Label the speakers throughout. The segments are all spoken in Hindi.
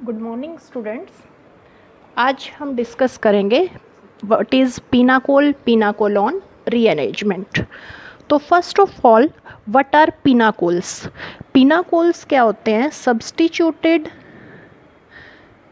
Speaker 1: Good morning students. आज हम डिस्कस करेंगे what is pinacol pinacolone rearrangement. तो first of all what are pinacols. Pinacols क्या होते हैं? सब्स्टिट्यूटेड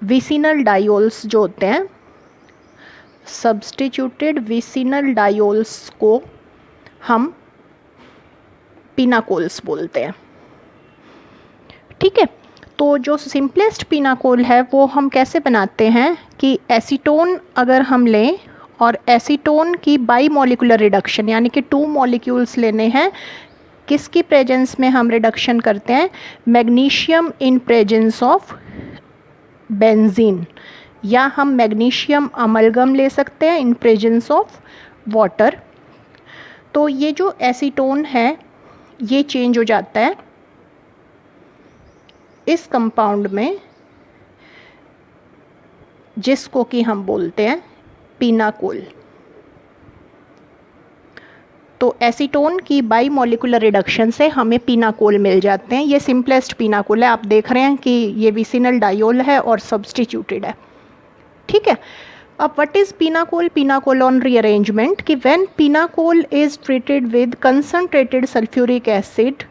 Speaker 1: विसिनल डायोल्स जो होते हैं, सब्स्टिट्यूटेड विसिनल डायोल्स को हम पिनाकोल्स बोलते हैं। ठीक है, तो जो सिंपलेस्ट पिनाकोल है वो हम कैसे बनाते हैं कि एसीटोन अगर हम लें और एसीटोन की बाई मॉलिक्यूलर रिडक्शन यानी कि 2 मॉलिक्यूल्स लेने हैं, किसकी प्रेजेंस में हम रिडक्शन करते हैं? Magnesium in presence of benzene, या हम मैग्नीशियम अमलगम ले सकते हैं इन प्रेजेंस ऑफ वाटर। तो ये जो एसीटोन है ये चेंज हो जाता है इस कंपाउंड में जिसको कि हम बोलते हैं पिनाकोल। तो एसीटोन की बाई मॉलिक्यूलर रिडक्शन से हमें पिनाकोल मिल जाते हैं। ये सिंपलेस्ट पिनाकोल है। आप देख रहे हैं कि ये विसिनल डायोल है और सब्स्टिट्यूटेड है। ठीक है, अब what is pinacol pinacolone rearrangement कि when pinacol is treated with concentrated sulphuric acid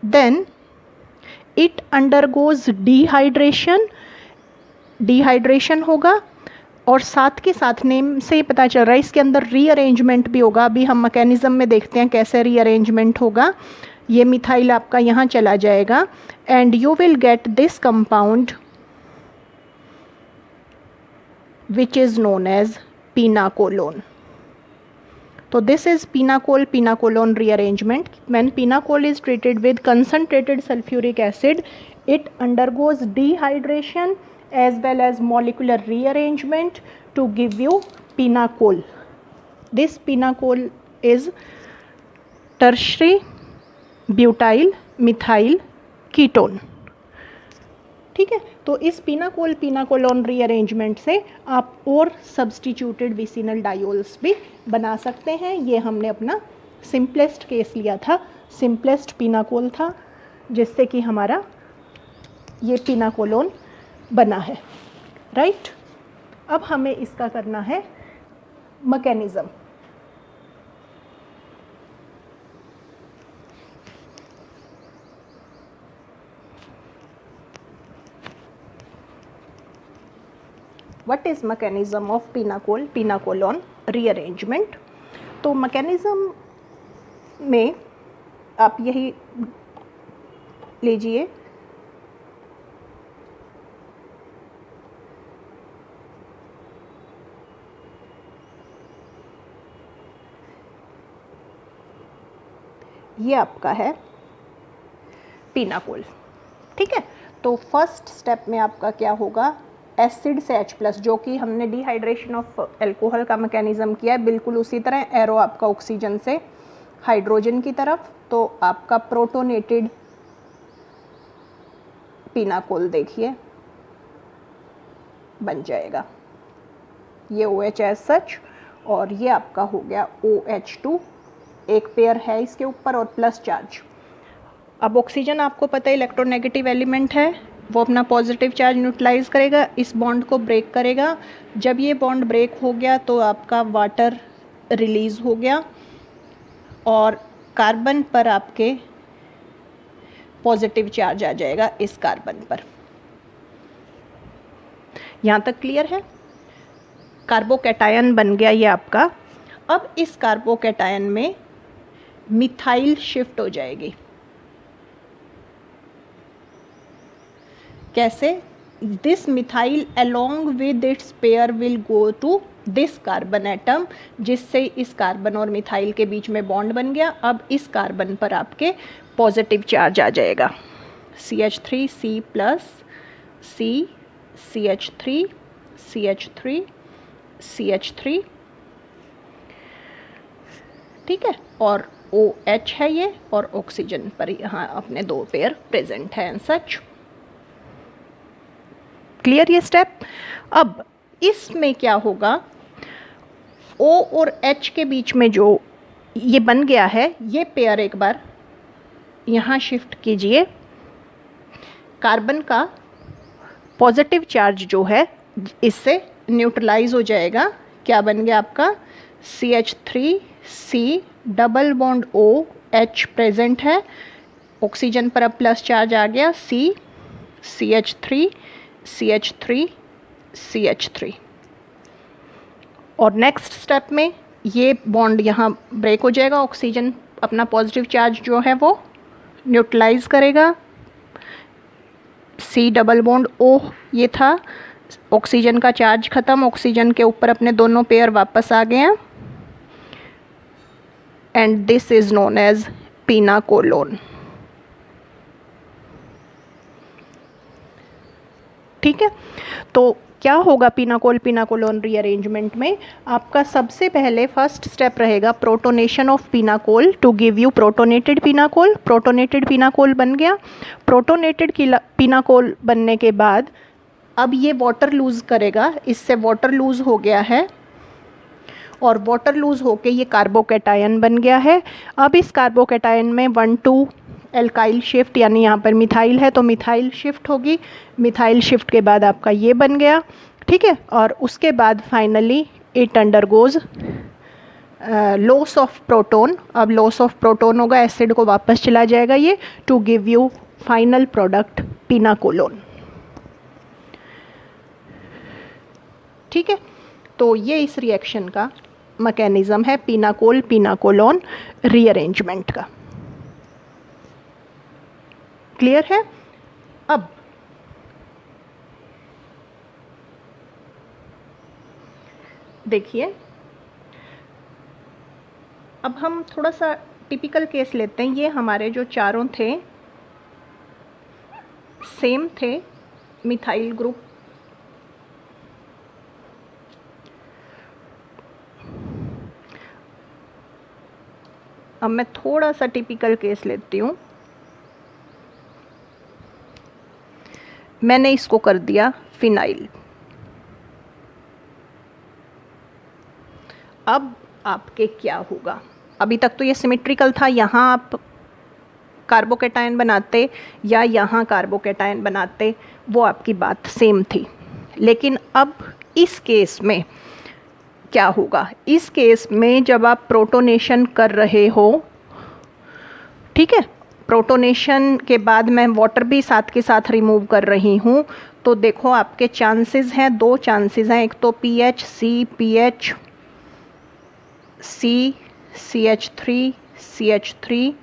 Speaker 1: then it undergoes dehydration होगा, और साथ के साथ नेम से ही पता चल रहा है इसके अंदर रीअरेंजमेंट भी होगा। अभी हम मैकेनिज्म में देखते हैं कैसे रीअरेंजमेंट होगा। ये मिथाइल आपका यहाँ चला जाएगा and you will get this compound which is known as pinacolone. So this is pinacol pinacolone rearrangement. When pinacol is treated with concentrated sulfuric acid, it undergoes dehydration as well as molecular rearrangement to give you pinacol. This pinacol is tertiary butyl methyl ketone. ठीक है, तो इस पिनाकोल पिनाकोलॉन रीअरेंजमेंट से आप और सब्स्टिट्यूटेड विसिनल डायोल्स भी बना सकते हैं। ये हमने अपना सिंपलेस्ट केस लिया था, सिंपलेस्ट पिनाकोल था जिससे कि हमारा ये पिनाकोलोन बना है। राइट, अब हमें इसका करना है mechanism. What is mechanism of pinacol pinacolon rearrangement? तो मैकेनिज्म में आप यही लीजिए, ये आपका है पिनाकोल। ठीक है, तो फर्स्ट स्टेप में आपका क्या होगा? एसिड से H+, जो कि हमने डिहाइड्रेशन ऑफ एल्कोहल का मैकेनिज्म किया है, बिल्कुल उसी तरह एरो आपका ऑक्सीजन से हाइड्रोजन की तरफ, तो आपका प्रोटोनेटेड पिनाकोल देखिए बन जाएगा। ये OH एज सच, और ये आपका हो गया OH2, एक पेयर है इसके ऊपर और प्लस चार्ज। अब ऑक्सीजन आपको पता है इलेक्ट्रोनेगेटिव एलिमेंट है, वो अपना पॉजिटिव चार्ज न्यूट्रलाइज करेगा, इस बॉन्ड को ब्रेक करेगा। जब ये बॉन्ड ब्रेक हो गया तो आपका वाटर रिलीज हो गया और कार्बन पर आपके पॉजिटिव चार्ज आ जाएगा इस कार्बन पर। यहाँ तक क्लियर है? कार्बोकैटायन बन गया ये आपका। अब इस कार्बोकैटायन में मिथाइल शिफ्ट हो जाएगी। कैसे? This methyl along with its pair will go to this carbon atom, जिससे इस कार्बन और मिथाइल के बीच में बॉन्ड बन गया। अब इस कार्बन पर आपके पॉजिटिव चार्ज आ जाएगा, CH3 C+, C CH3 CH3 CH3। ठीक है, और OH है ये, और ऑक्सीजन पर यहाँ अपने 2 पेयर प्रेजेंट है एंड सच। क्लियर ये स्टेप? अब इसमें क्या होगा? O और H के बीच में जो ये बन गया है, ये पेयर एक बार यहाँ शिफ्ट कीजिए। कार्बन का पॉजिटिव चार्ज जो है इससे न्यूट्रलाइज हो जाएगा। क्या बन गया आपका CH3C double bond OH present है, ऑक्सीजन पर अब प्लस चार्ज आ गया CH3 CH3 CH3। और नेक्स्ट स्टेप में ये बॉन्ड यहाँ ब्रेक हो जाएगा, ऑक्सीजन अपना पॉजिटिव चार्ज जो है वो न्यूट्रलाइज करेगा। C डबल बॉन्ड O ये था, ऑक्सीजन का चार्ज ख़त्म, ऑक्सीजन के ऊपर अपने दोनों पेयर वापस आ गए हैं and this is known as pinacolone. ठीक है, तो क्या होगा पीनाकोलोन रीअरेंजमेंट में? आपका सबसे पहले फर्स्ट स्टेप रहेगा protonation of pinacol to give you protonated pinacol. Protonated pinacol बन गया। प्रोटोनेटेड पीनाकोल बनने के बाद अब ये वाटर लूज़ करेगा, इससे वाटर लूज़ हो गया है और वाटर लूज़ होके ये कार्बोकैटायन बन गया है। अब इस कार्बोकैटायन में 1,2 एल्काइल शिफ्ट, यानी यहाँ पर मिथाइल है तो मिथाइल शिफ्ट होगी। मिथाइल शिफ्ट के बाद आपका ये बन गया। ठीक है, और उसके बाद finally it undergoes loss of proton. अब लॉस ऑफ प्रोटोन होगा, एसिड को वापस चला जाएगा ये, to give you final product pinacolone. ठीक है, तो ये इस रिएक्शन का मैकेनिज्म है पीनाकोलोन रीअरेंजमेंट का। क्लियर है? अब देखिए, अब हम थोड़ा सा टिपिकल केस लेते हैं। ये हमारे जो चारों थे सेम थे मिथाइल ग्रुप। अब मैं थोड़ा सा टिपिकल केस लेती हूँ। मैंने इसको कर दिया फिनाइल। अब आपके क्या होगा? अभी तक तो ये सिमेट्रिकल था, यहाँ आप कार्बोकैटायन बनाते या यहाँ कार्बोकैटायन बनाते, वो आपकी बात सेम थी। लेकिन अब इस केस में क्या होगा? इस केस में जब आप प्रोटोनेशन कर रहे हो, ठीक है, प्रोटोनेशन के बाद मैं वाटर भी साथ के साथ रिमूव कर रही हूँ, तो देखो आपके चांसेस हैं, 2 चांसेस हैं। एक तो PH C CH3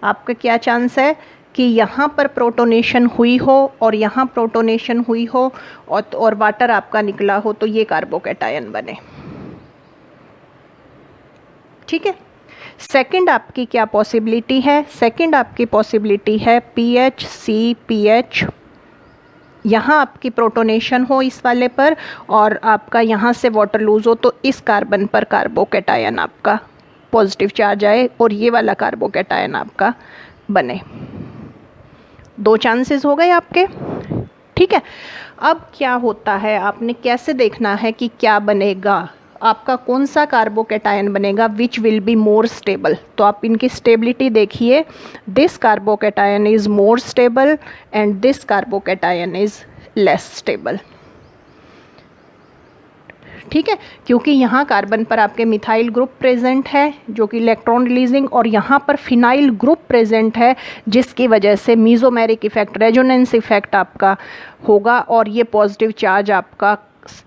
Speaker 1: आपका क्या चांस है कि यहाँ पर प्रोटोनेशन हुई हो और यहाँ प्रोटोनेशन हुई हो और वाटर आपका निकला हो, तो ये कार्बोकैटायन बने। ठीक है, सेकंड आपकी क्या पॉसिबिलिटी है? सेकंड आपकी पॉसिबिलिटी है PH यहाँ आपकी प्रोटोनेशन हो इस वाले पर और आपका यहाँ से वाटर लूज हो, तो इस कार्बन पर कार्बोकैटायन आपका पॉजिटिव चार्ज आए और ये वाला कार्बोकैटायन आपका बने। 2 चांसेस हो गए आपके। ठीक है, अब क्या होता है, आपने कैसे देखना है कि क्या बनेगा, आपका कौन सा कार्बोकैटायन बनेगा which will be more stable. तो आप इनकी स्टेबिलिटी देखिए, this carbocation is more stable and this carbocation is less stable. ठीक है, क्योंकि यहाँ कार्बन पर आपके मिथाइल ग्रुप प्रेजेंट है जो कि इलेक्ट्रॉन रिलीजिंग, और यहाँ पर फिनाइल ग्रुप प्रेजेंट है जिसकी वजह से मीजोमेरिक इफेक्ट, रेजोनेंस इफेक्ट आपका होगा और ये पॉजिटिव चार्ज आपका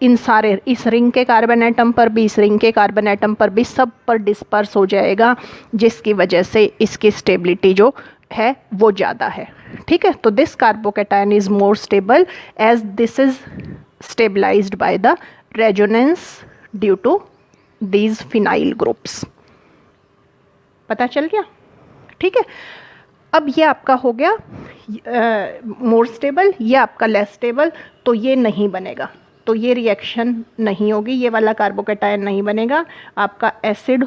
Speaker 1: इन सारे, इस रिंग के कार्बन एटम पर भी, इस रिंग के कार्बन एटम पर भी, सब पर डिस्पर्स हो जाएगा, जिसकी वजह से इसकी स्टेबिलिटी जो है वो ज़्यादा है। ठीक है, तो this carbocation is more stable as this is stabilised by the resonance due to these phenyl groups. पता चल गया? ठीक है, अब ये आपका हो गया मोर स्टेबल, ये आपका लेस स्टेबल, तो ये नहीं बनेगा, तो ये रिएक्शन नहीं होगी, ये वाला कार्बोकैटायन नहीं बनेगा। आपका एसिड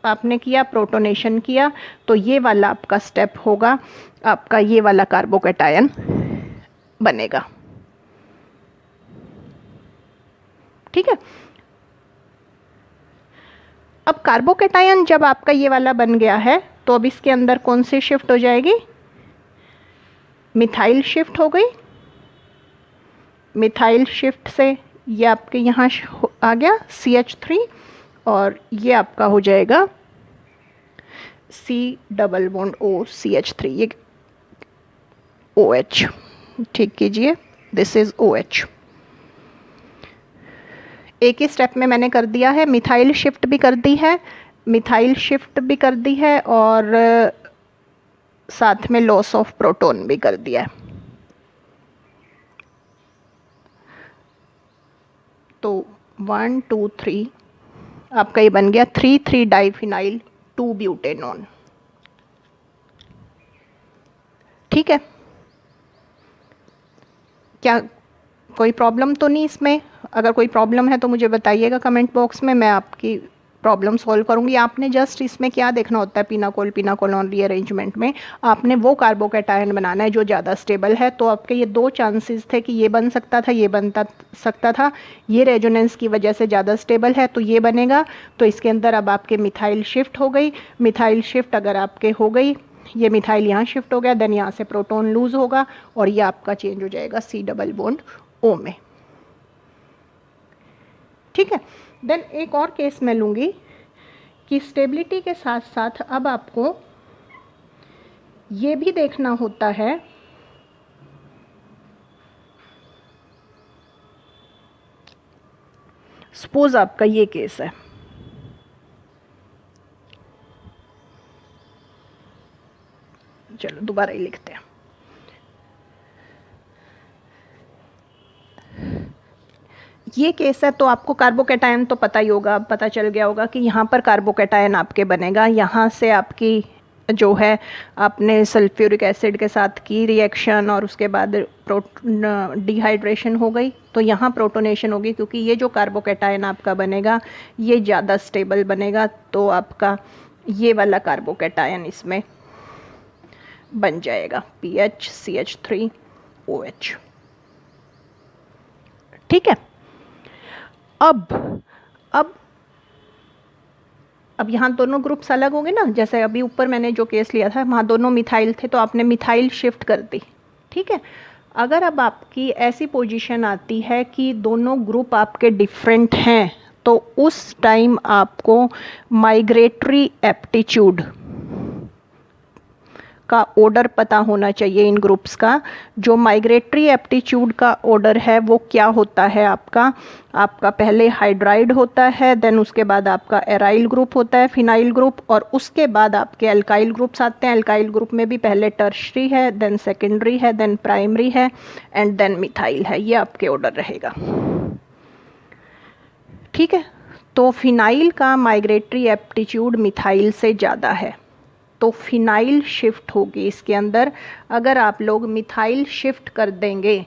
Speaker 1: आपने किया, प्रोटोनेशन किया, तो ये वाला आपका स्टेप होगा, आपका ये वाला कार्बोकैटायन बनेगा। ठीक है, अब कार्बोकैटायन जब आपका ये वाला बन गया है, तो अब इसके अंदर कौन सी शिफ्ट हो जाएगी? मिथाइल शिफ्ट हो गई। मिथाइल शिफ्ट से ये आपके यहाँ आ गया CH3 और ये आपका हो जाएगा C double bond O CH3, ये OH। ठीक कीजिए, दिस इज OH। एक ही स्टेप में मैंने कर दिया है, मिथाइल शिफ्ट भी कर दी है, मिथाइल शिफ्ट भी कर दी है और साथ में लॉस ऑफ प्रोटॉन भी कर दिया है। तो 1 2 3 आपका ये बन गया 3,3 डाइफिनाइल 2 ब्यूटेनॉन। ठीक है, क्या कोई प्रॉब्लम तो नहीं इसमें? अगर कोई प्रॉब्लम है तो मुझे बताइएगा कमेंट बॉक्स में, मैं आपकी प्रॉब्लम सॉल्व करूंगी। आपने जस्ट इसमें क्या देखना होता है, पिनाकोलोन रीअरेंजमेंट में आपने वो कार्बोकैटायन बनाना है जो ज़्यादा स्टेबल है। तो आपके ये दो चांसेस थे कि ये बन सकता था, ये बनता सकता था। ये रेजोनेंस की वजह से ज़्यादा स्टेबल है तो ये बनेगा। तो इसके अंदर अब आपके मिथाइल शिफ्ट हो गई। मिथाइल शिफ्ट अगर आपके हो गई, ये मिथाइल यहाँ शिफ्ट हो गया, देन यहाँ से प्रोटॉन लूज होगा और ये आपका चेंज हो जाएगा C डबल बॉन्ड O में। ठीक है, देन एक और केस मैं लूँगी कि स्टेबिलिटी के साथ साथ अब आपको ये भी देखना होता है सपोज आपका ये केस है, चलो दोबारा ही लिखते हैं। ये केस है तो आपको कार्बोकैटायन तो पता ही होगा, अब पता चल गया होगा कि यहाँ पर कार्बोकैटायन आपके बनेगा। यहाँ से आपकी जो है आपने सल्फ्यूरिक एसिड के साथ की रिएक्शन और उसके बाद डिहाइड्रेशन हो गई तो यहाँ प्रोटोनेशन होगी, क्योंकि ये जो कार्बोकैटायन आपका बनेगा ये ज़्यादा स्टेबल बनेगा। तो आपका ये वाला कार्बोकैटायन इसमें बन जाएगा PHCH3OH। ठीक है, अब यहाँ दोनों ग्रुप्स अलग होंगे ना। जैसे अभी ऊपर मैंने जो केस लिया था वहाँ दोनों मिथाइल थे तो आपने मिथाइल शिफ्ट कर दी। ठीक है, अगर अब आपकी ऐसी पोजीशन आती है कि दोनों ग्रुप आपके डिफरेंट हैं तो उस टाइम आपको माइग्रेटरी एप्टीट्यूड का ऑर्डर पता होना चाहिए इन ग्रुप्स का। जो माइग्रेटरी एप्टीट्यूड का ऑर्डर है वो क्या होता है आपका पहले हाइड्राइड होता है, देन उसके बाद आपका एराइल ग्रुप होता है, फिनाइल ग्रुप, और उसके बाद आपके अल्काइल ग्रुप्स आते हैं। अल्काइल ग्रुप में भी पहले टर्शरी है, देन सेकेंडरी है, देन प्राइमरी है एंड देन मिथाइल है। ये आपके ऑर्डर रहेगा। ठीक है, तो फिनाइल का माइग्रेटरी एप्टीट्यूड मिथाइल से ज़्यादा है तो फिनाइल शिफ्ट होगी इसके अंदर। अगर आप लोग मिथाइल शिफ्ट कर देंगे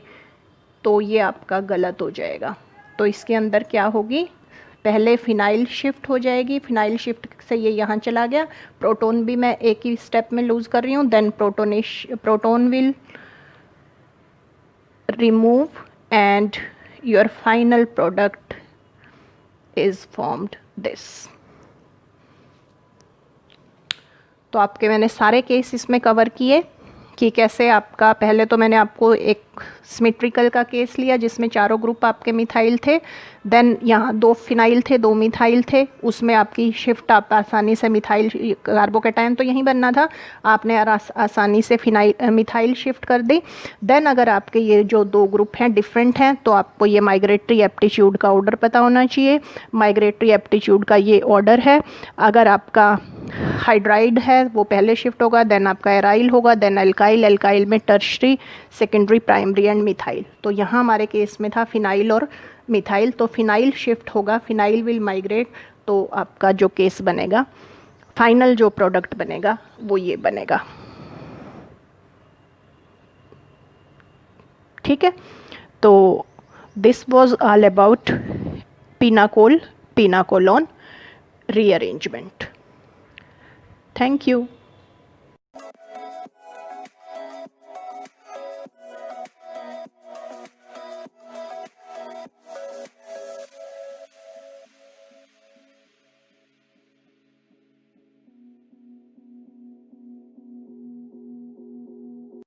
Speaker 1: तो ये आपका गलत हो जाएगा। तो इसके अंदर क्या होगी, पहले फिनाइल शिफ्ट हो जाएगी, फिनाइल शिफ्ट से ये यहाँ चला गया, प्रोटॉन भी मैं एक ही स्टेप में लूज कर रही हूँ, then proton will remove and your final product is formed this. तो आपके मैंने सारे केस इसमें कवर किए कि कैसे आपका, पहले तो मैंने आपको एक सिमेट्रिकल का केस लिया जिसमें चारों ग्रुप आपके मिथाइल थे, देन यहाँ 2 फिनाइल थे 2 मिथाइल थे, उसमें आपकी शिफ्ट आप आसानी से मिथाइल कार्बोकैटायन तो यहीं बनना था, आपने आसानी से मिथाइल शिफ्ट कर दी। देन अगर आपके ये जो 2 ग्रुप हैं डिफरेंट हैं तो आपको ये माइग्रेटरी एप्टीट्यूड का ऑर्डर पता होना चाहिए। माइग्रेटरी एप्टीट्यूड का ये ऑर्डर है, अगर आपका हाइड्राइड है वो पहले शिफ्ट होगा, देन आपका एराइल होगा, देन अल्काइल, अल्काइल में tertiary, secondary, primary and methyl. तो यहाँ हमारे केस में था फिनाइल और मिथाइल, तो फिनाइल शिफ्ट होगा, फिनाइल विल माइग्रेट, तो आपका जो केस बनेगा, फाइनल जो प्रोडक्ट बनेगा वो ये बनेगा। ठीक है, तो this was all about pinacolone rearrangement. Thank you.